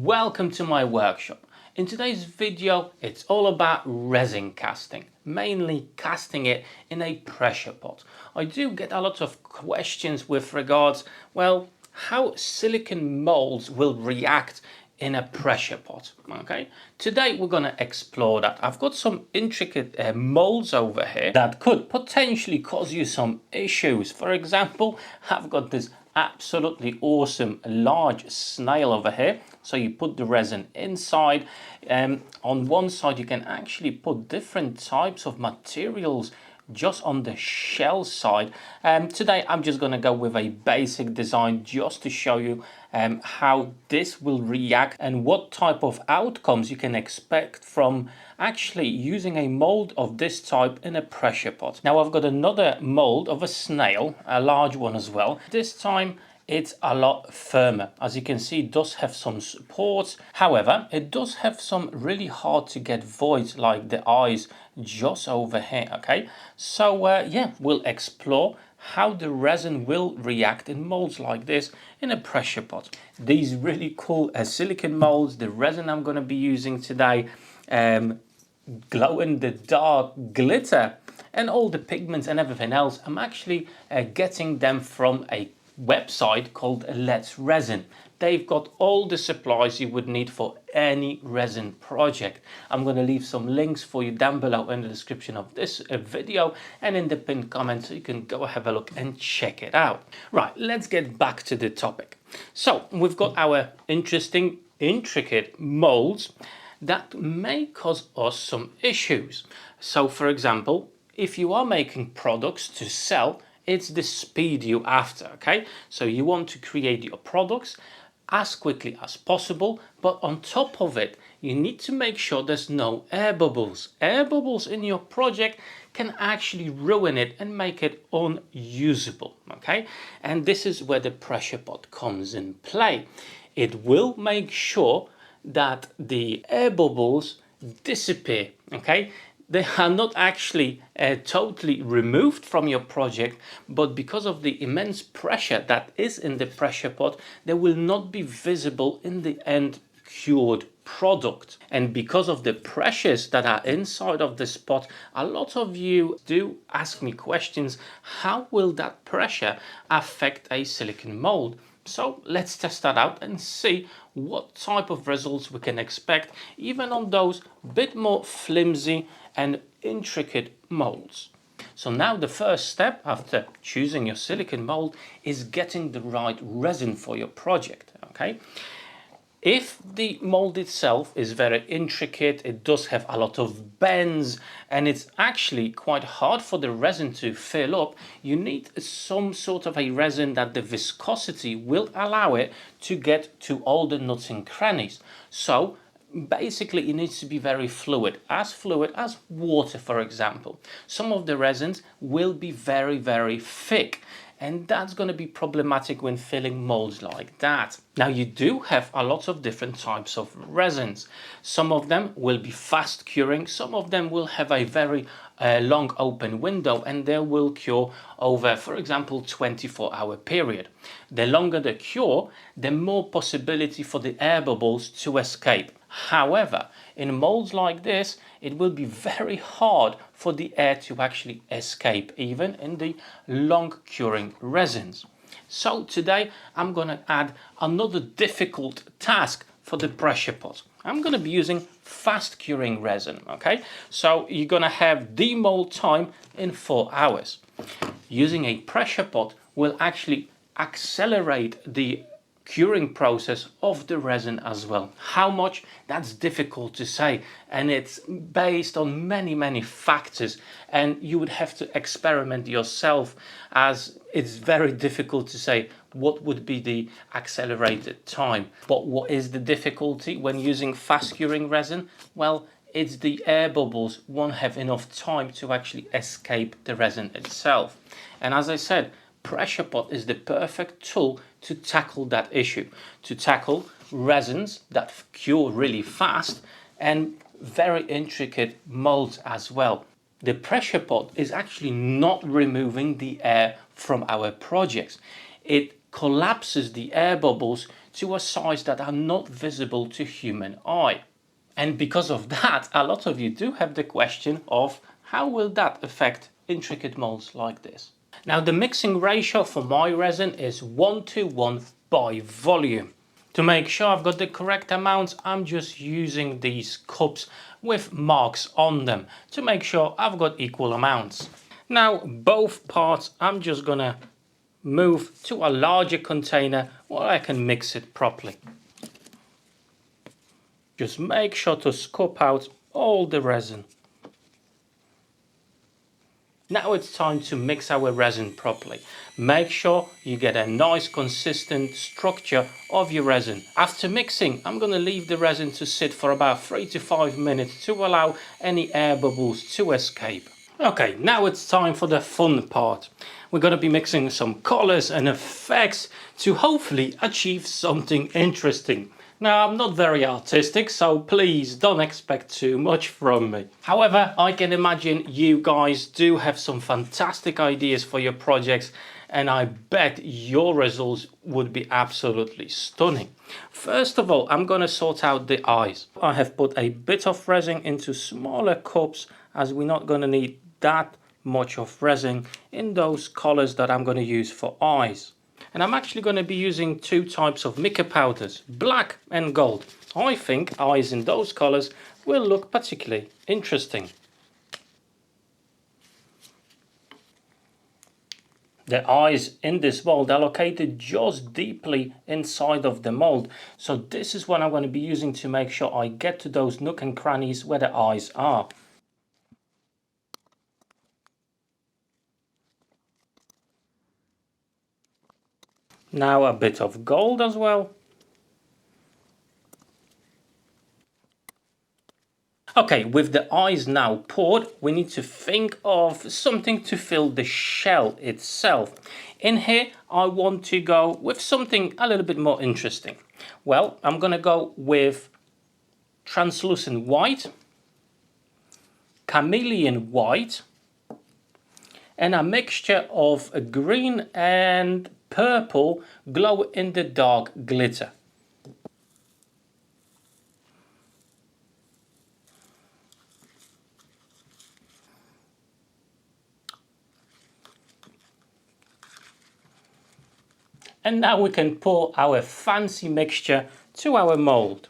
Welcome to my workshop. In today's video, it's all about resin casting, mainly casting it in a pressure pot. I do get a lot of questions with regards, well, how silicon molds will react in a pressure pot. Okay, today we're going to explore that. I've got some intricate molds over here that could potentially cause you some issues. For example, I've got this absolutely awesome large snail over here. So you put the resin inside. On one side you can actually put different types of materials just on the shell side. Today I'm just going to go with a basic design just to show you how this will react and what type of outcomes you can expect from actually using a mold of this type in a pressure pot. Now I've got another mold of a snail, a large one as well. This time it's a lot firmer. As you can see, it does have some supports. However, it does have some really hard to get voids like the eyes just over here. Okay, so yeah, we'll explore how the resin will react in molds like this in a pressure pot. These really cool silicon molds, the resin I'm going to be using today, glow in the dark glitter and all the pigments and everything else, I'm actually getting them from a website called Let's Resin. They've got all the supplies you would need for any resin project. I'm going to leave some links for you down below in the description of this video and in the pinned comment, so you can go have a look and check it out. Right, let's get back to the topic. So we've got our interesting intricate molds that may cause us some issues. So for example, if you are making products to sell, it's the speed you're after. Okay, so you want to create your products as quickly as possible, but on top of it you need to make sure there's no air bubbles. Air bubbles in your project can actually ruin it and make it unusable. Okay, and this is where the pressure pot comes in play. It will make sure that the air bubbles disappear. Okay, they are not actually totally removed from your project, but because of the immense pressure that is in the pressure pot, they will not be visible in the end cured product. And because of the pressures that are inside of this pot, a lot of you do ask me questions, how will that pressure affect a silicon mold? So let's test that out and see what type of results we can expect even on those bit more flimsy and intricate molds. So now the first step after choosing your silicon mold is getting the right resin for your project. Okay, if the mold itself is very intricate, it does have a lot of bends and it's actually quite hard for the resin to fill up, you need some sort of a resin that the viscosity will allow it to get to all the nooks and crannies. So basically it needs to be very fluid as water, for example. Some of the resins will be very thick, and that's going to be problematic when filling molds like that. Now you do have a lot of different types of resins. Some of them will be fast curing, some of them will have a very long open window and they will cure over, for example, 24-hour period. The longer the cure, the more possibility for the air bubbles to escape. However, in molds like this, it will be very hard for the air to actually escape, even in the long curing resins. So today I'm going to add another difficult task for the pressure pot. I'm going to be using fast curing resin. Okay, so you're going to have demold time in 4 hours. Using a pressure pot will actually accelerate the curing process of the resin as well. How much? That's difficult to say, and it's based on many factors, and you would have to experiment yourself, as it's very difficult to say what would be the accelerated time. But what is the difficulty when using fast curing resin? Well, it's the air bubbles won't have enough time to actually escape the resin itself. And as I said, pressure pot is the perfect tool to tackle that issue, to tackle resins that cure really fast and very intricate molds as well. The pressure pot is actually not removing the air from our projects. It collapses the air bubbles to a size that are not visible to human eye. And because of that, a lot of you do have the question of how will that affect intricate molds like this. Now the mixing ratio for my resin is 1:1 by volume. To make sure I've got the correct amounts, I'm just using these cups with marks on them to make sure I've got equal amounts. Now both parts I'm just gonna move to a larger container where I can mix it properly. Just make sure to scoop out all the resin. Now it's time to mix our resin properly. Make sure you get a nice consistent structure of your resin. After mixing, I'm going to leave the resin to sit for about 3 to 5 minutes to allow any air bubbles to escape. Okay, now it's time for the fun part. We're going to be mixing some colors and effects to hopefully achieve something interesting. Now, I'm not very artistic, so please don't expect too much from me. However, I can imagine you guys do have some fantastic ideas for your projects, and I bet your results would be absolutely stunning. First of all, I'm going to sort out the eyes. I have put a bit of resin into smaller cups as we're not going to need that much of resin in those colors that I'm going to use for eyes. And I'm actually going to be using two types of mica powders, black and gold. I think eyes in those colors will look particularly interesting. The eyes in this mold are located just deeply inside of the mold. So this is what I'm going to be using to make sure I get to those nook and crannies where the eyes are. Now a bit of gold as well. Okay, with the eyes now poured, we need to think of something to fill the shell itself. In here, I want to go with something a little bit more interesting. Well, I'm going to go with translucent white, chameleon white, and a mixture of green and purple glow-in-the-dark glitter. And now we can pour our fancy mixture to our mold.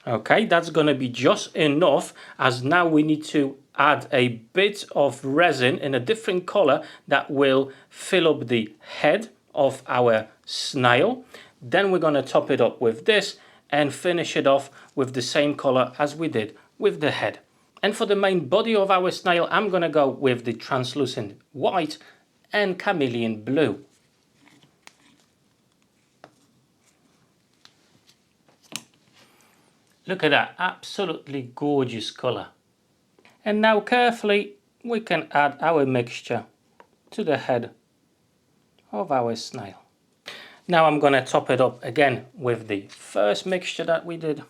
Okay, that's going to be just enough, as now we need to add a bit of resin in a different color that will fill up the head of our snail. Then we're going to top it up with this and finish it off with the same color as we did with the head. And for the main body of our snail, I'm going to go with the translucent white and chameleon blue. Look at that, absolutely gorgeous color. And now carefully we can add our mixture to the head of our snail. Now I'm going to top it up again with the first mixture that we did.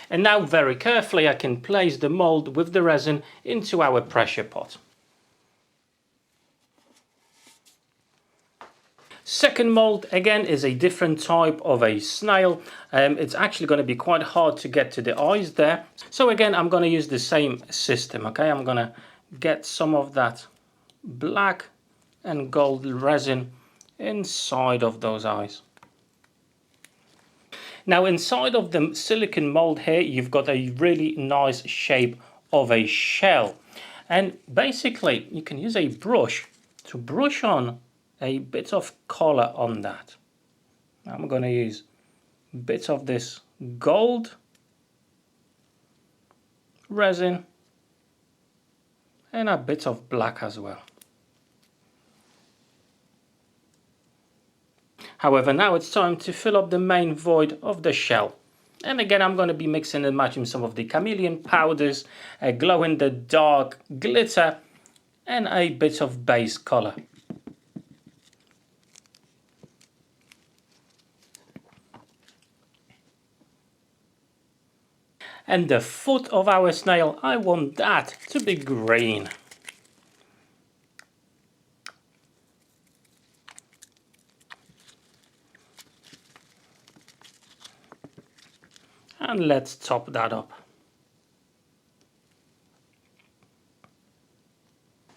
And now very carefully I can place the mold with the resin into our pressure pot. Second mold again is a different type of a snail. It's actually going to be quite hard to get to the eyes there. So again, I'm going to use the same system. Okay, I'm going to get some of that black and gold resin inside of those eyes. Now inside of the silicone mold here, you've got a really nice shape of a shell. And basically, you can use a brush to brush on a bit of color on that. I'm going to use a bit of this gold resin and a bit of black as well. However, now it's time to fill up the main void of the shell. And again, I'm going to be mixing and matching some of the chameleon powders, a glow-in-the-dark glitter, and a bit of base color. And the foot of our snail, I want that to be green. And let's top that up.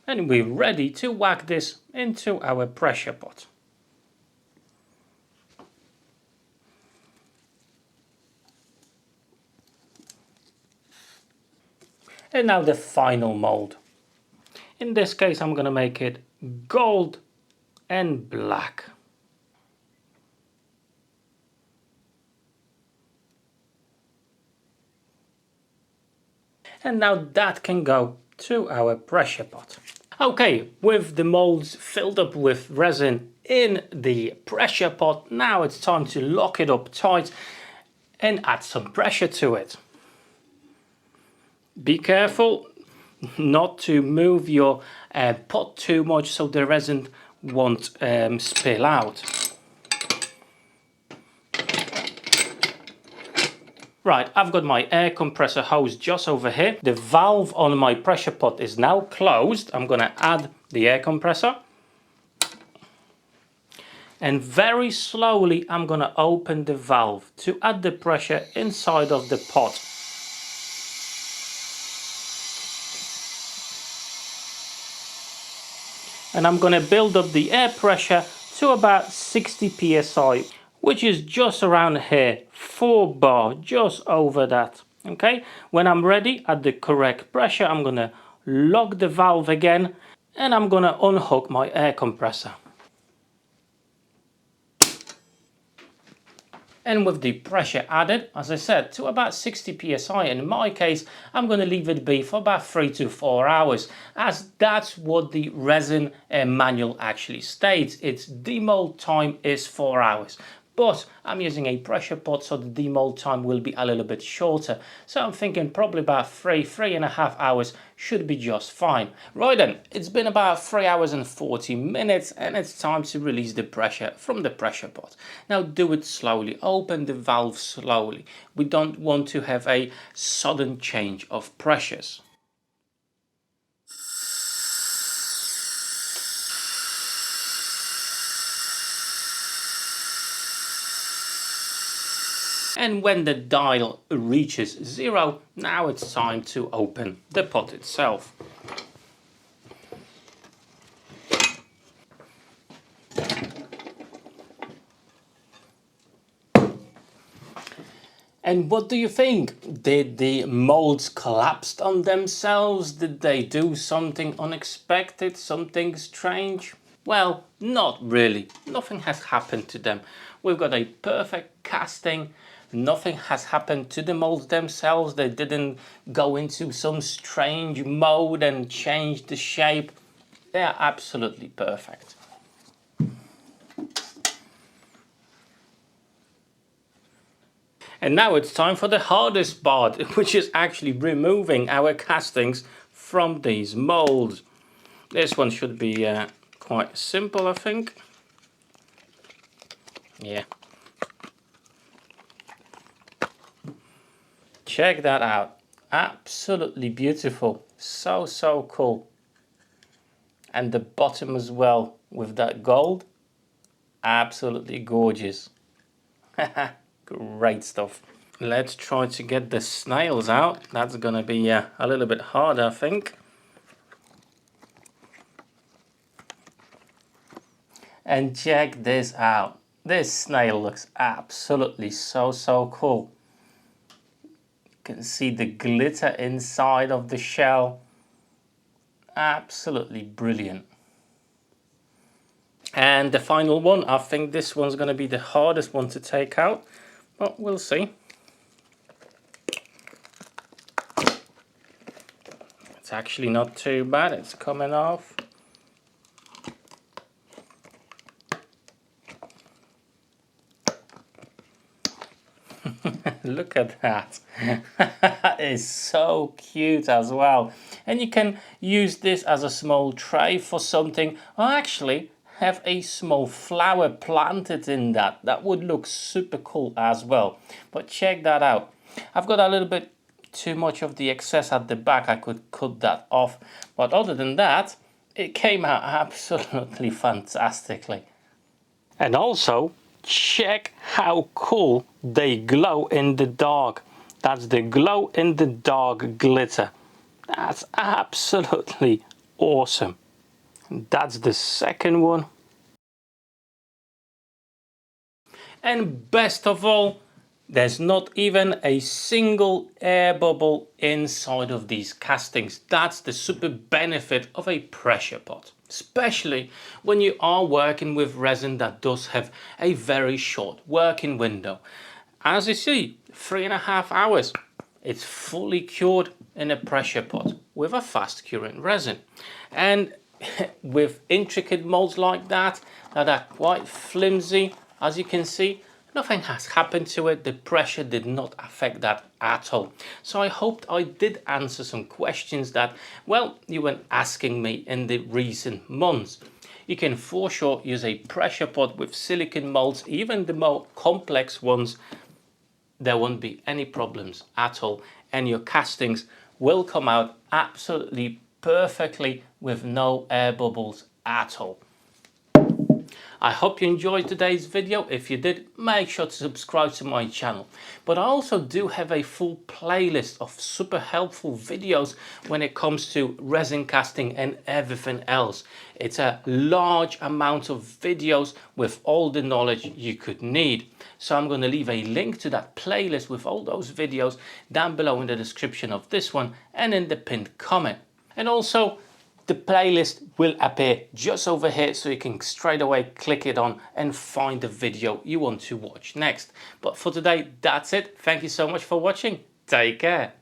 And we're ready to whack this into our pressure pot. And now the final mold. In this case, I'm going to make it gold and black. And now that can go to our pressure pot. Okay, with the molds filled up with resin in the pressure pot, now it's time to lock it up tight and add some pressure to it. Be careful not to move your pot too much so the resin won't spill out. Right, I've got my air compressor hose just over here. The valve on my pressure pot is now closed. I'm going to add the air compressor. And very slowly I'm going to open the valve to add the pressure inside of the pot. And I'm going to build up the air pressure to about 60 psi, which is just around here, 4 bar, just over that. Okay, when I'm ready at the correct pressure, I'm going to lock the valve again and I'm going to unhook my air compressor. And with the pressure added, as I said, to about 60 psi, in my case, I'm going to leave it be for about 3 to 4 hours, as that's what the resin manual actually states. Its demold time is 4 hours. But I'm using a pressure pot, so the demold time will be a little bit shorter. So I'm thinking probably about 3.5 hours should be just fine. Right then, it's been about 3 hours and 40 minutes and it's time to release the pressure from the pressure pot. Now do it slowly, open the valve slowly. We don't want to have a sudden change of pressures. And when the dial reaches 0, now it's time to open the pot itself. And what do you think? Did the molds collapse on themselves? Did they do something unexpected, something strange? Well, not really. Nothing has happened to them. We've got a perfect casting. Nothing has happened to the molds themselves. They didn't go into some strange mode and change the shape. They are absolutely perfect. And now it's time for the hardest part, which is actually removing our castings from these molds. This one should be quite simple, I think. Yeah. Check that out. Absolutely beautiful. So, so cool. And the bottom as well with that gold. Absolutely gorgeous. Great stuff. Let's try to get the snails out. That's gonna be a little bit hard, I think. And check this out. This snail looks absolutely so, so cool. You can see the glitter inside of the shell. Absolutely brilliant. And the final one, I think this one's going to be the hardest one to take out, but we'll see. It's actually not too bad, it's coming off. Look at that. That is so cute as well. And you can use this as a small tray for something, or actually have a small flower planted in that. That would look super cool as well. But check that out. I've got a little bit too much of the excess at the back, I could cut that off. But other than that, it came out absolutely fantastically. And also, check how cool they glow in the dark. That's the glow in the dark glitter. That's absolutely awesome. That's the second one. And best of all, there's not even a single air bubble inside of these castings. That's the super benefit of a pressure pot, especially when you are working with resin that does have a very short working window. As you see, 3.5 hours. It's fully cured in a pressure pot with a fast curing resin. And with intricate molds like that are quite flimsy, as you can see, nothing has happened to it. The pressure did not affect that at all. So I hoped I did answer some questions that, well, you were asking me in the recent months. You can for sure use a pressure pot with silicone molds, even the more complex ones. There won't be any problems at all, and your castings will come out absolutely perfectly with no air bubbles at all. I hope you enjoyed today's video. If you did, make sure to subscribe to my channel. But I also do have a full playlist of super helpful videos when it comes to resin casting and everything else. It's a large amount of videos with all the knowledge you could need. So I'm going to leave a link to that playlist with all those videos down below in the description of this one and in the pinned comment. And also, the playlist will appear just over here, so you can straight away click it on and find the video you want to watch next. But for today, that's it. Thank you so much for watching. Take care.